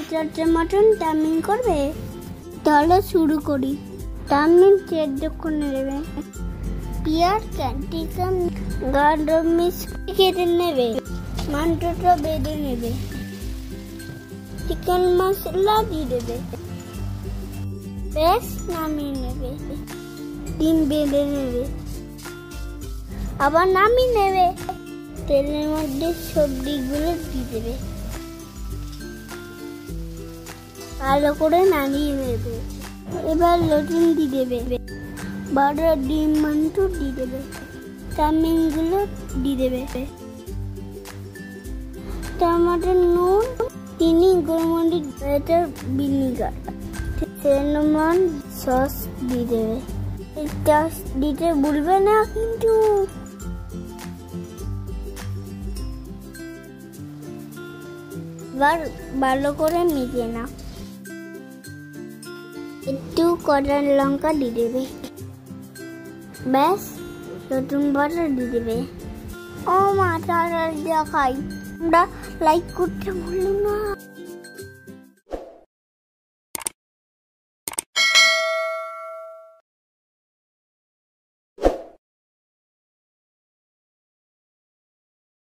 চারটে mutton chowmein করবে? তাহলে শুরু করি। চাউমিন সেদ্ধ করে নেবে, পেঁয়াজ ক্যাপসিকাম গাজর কেটে নেবে, মাংসটা বেঁধে নেবে, চিকেন মশলা দিয়ে দেবে, বেশ নামিয়ে নেবে, ডিম বেঁধে নেবে, আবার নামিয়ে নেবে। তেলের মধ্যে সবজিগুলো দিয়ে দেবে, ভালো করে নামিয়ে নেবে। এবার লবণ দিয়ে দেবে, বড় ডিম মাংস দিয়ে দেবে, চাউমিন গুলো দিয়ে দেবে, টমেটো, নুন, চিনি, গোলমরিচ, ভিনেগার, লেমন সস দিয়ে দেবে। এটা দিতে ভুলবে না কিন্তু। এবার ভালো করে মিশিয়ে নাও। একটু কড়া লঙ্কা দিয়ে দেবে, ব্যাস নতুন বাটার দিয়ে দেবে। ও মা, তাড়াতাড়ি খাই। আমরা লাইক করতে ভুলো না।